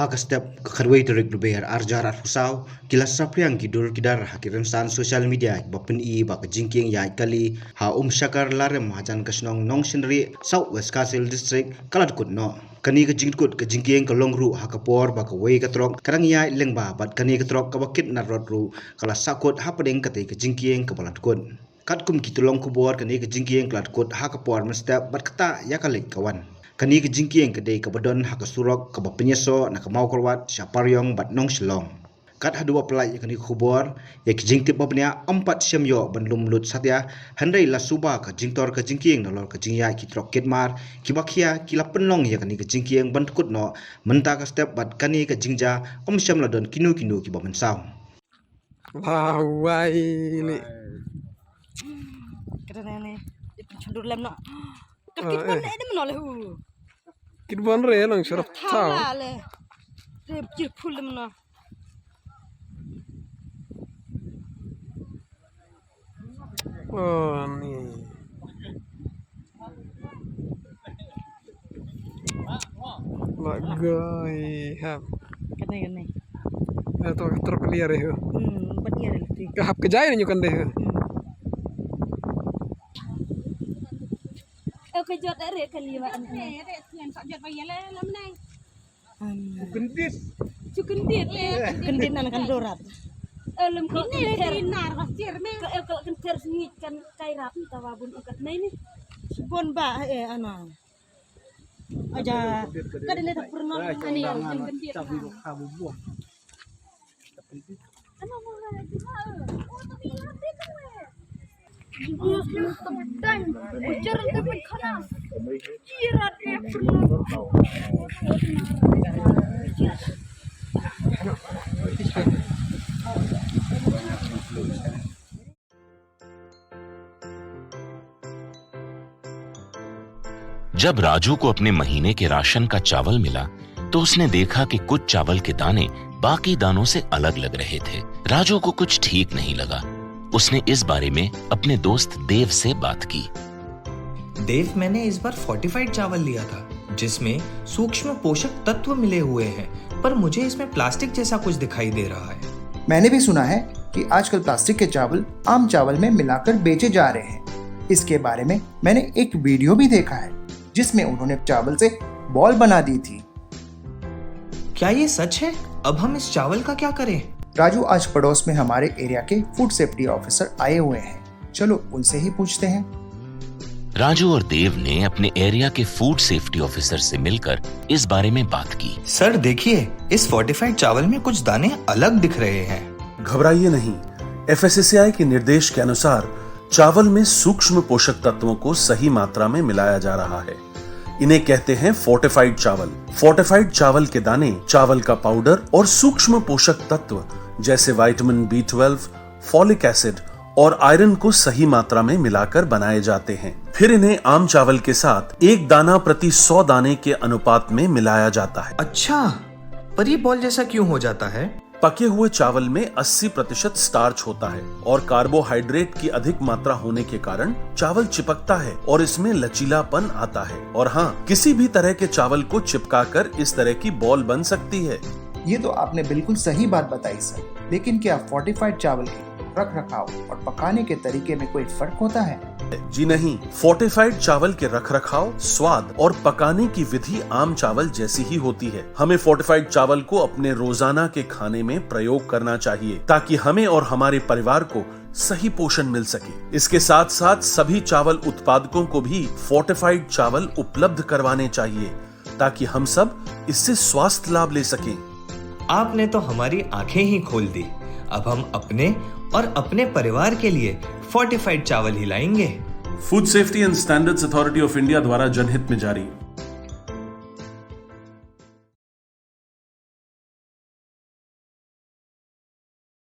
hak step kharwei terik beber arjar arfusau kila sapriang kidur kidar hakiran san social media bapen I bak jingking ya kali ha shakar larem hajan kasnong nong shinri South West Kasil district kalat kutno kani ka jingkut ka jingking ka longru hakapor bak wei ka trok karang ya lengba bat kani ka trok ka bakit na rodru kala sakut hapadeng kate ka jingking ka balat kun katkum kitulong kubor kani ka jingking kalat kut hakapor mestep bat kata ya kalik kawan kani ke jingkieng kedai ke badon hak surok ke bapenyeso nak mau korwat siaparyong bat nong Shillong kat hadua pelai kani khubor ya ke jingtip babnya 4 syamyo banlum lut satya handai la suba ke jingtor ke jingkieng nolor ke jingya kitrok kitmar kibakhia kila penlong ya kani ke jingkieng bantkut no menta ka step bat kani ke jingja syam ladon kinu ki bamensau wai ni kena ni chundur lem no kakit ban ada menoleh kidban re lang syarap tau le jir pulem no oh ni lagai ham kena to truk liar he badiar leti kahap kejaya ni kan deh kejot dari kaliwa ini dengan sakjat bayale lam nai cukendit kendinan kan dorat lem kini dinar kasir me kalau kencer sengit kan kairap tawabun ukat nai ni bon ba ana aja kadang tak pernah ani yang kendiet tapi kamu buang ana mau lagi oh tapi hati kan dan ujaran teman keras jirat जब राजू को अपने महीने के ration का चावल मिला तो उसने देखा कि कुछ चावल के दाने बाकी दानों से अलग लग रहे थे। राजू को कुछ ठीक नहीं लगा। उसने इस बारे में अपने दोस्त देव से बात की। देव, मैंने इस बार फोर्टिफाइड चावल लिया था जिसमें सूक्ष्म पोषक तत्व मिले हुए हैं, पर मुझे इसमें प्लास्टिक जैसा कुछ दिखाई दे रहा है। मैंने भी सुना है कि आजकल प्लास्टिक के चावल आम चावल में मिलाकर बेचे जा रहे हैं। इसके बारे में मैंने एक वीडियो भी देखा है जिसमें उन्होंने चावल से बॉल बना दी थी। क्या ये सच है? अब हम इस चावल का क्या करें? राजू, आज पड़ोस में हमारे एरिया के फूड सेफ्टी ऑफिसर आए हुए हैं, चलो उनसे ही पूछते हैं। राजू और देव ने अपने एरिया के फूड सेफ्टी ऑफिसर से मिलकर इस बारे में बात की। सर देखिए, इस फोर्टिफाइड चावल में कुछ दाने अलग दिख रहे हैं। घबराइए नहीं, FSSAI के निर्देश के अनुसार चावल में सूक्ष्म पोषक तत्वों को सही मात्रा में मिलाया जा रहा है। इन्हें कहते हैं फोर्टिफाइड चावल। फोर्टिफाइड चावल के दाने चावल का पाउडर और सूक्ष्म पोषक तत्व जैसे विटामिन B12, फॉलिक एसिड और आयरन को सही मात्रा में मिलाकर बनाए जाते हैं। फिर इन्हें आम चावल के साथ 1 दाना प्रति 100 दाने के अनुपात में मिलाया जाता है। अच्छा, पर ये बॉल जैसा क्यों हो जाता है? पके हुए चावल में 80% स्टार्च होता है और कार्बोहाइड्रेट की अधिक मात्रा होने के कारण चावल चिपकता है और इसमें लचीलापन आता है। और हाँ, किसी भी तरह के चावल को चिपकाकर इस तरह की बॉल बन सकती है। ये तो आपने बिल्कुल सही बात बताई सर, लेकिन क्या फोर्टिफाइड चावल के रख रखाव और पकाने के तरीके में कोई फर्क होता है? जी नहीं, फोर्टिफाइड चावल के रख रखाव, स्वाद और पकाने की विधि आम चावल जैसी ही होती है। हमें फोर्टिफाइड चावल को अपने रोजाना के खाने में प्रयोग करना चाहिए ताकि हमें और हमारे परिवार को सही पोषण मिल सके। इसके साथ साथ सभी चावल उत्पादकों को भी फोर्टिफाइड चावल उपलब्ध करवाने चाहिए ताकि हम सब इससे स्वास्थ्य लाभ ले सकें। आपने तो हमारी आंखें ही खोल दी। अब हम अपने और अपने परिवार के लिए फोर्टिफाइड चावल ही लाएंगे। Food safety and standards authority of India द्वारा जनहित में जारी।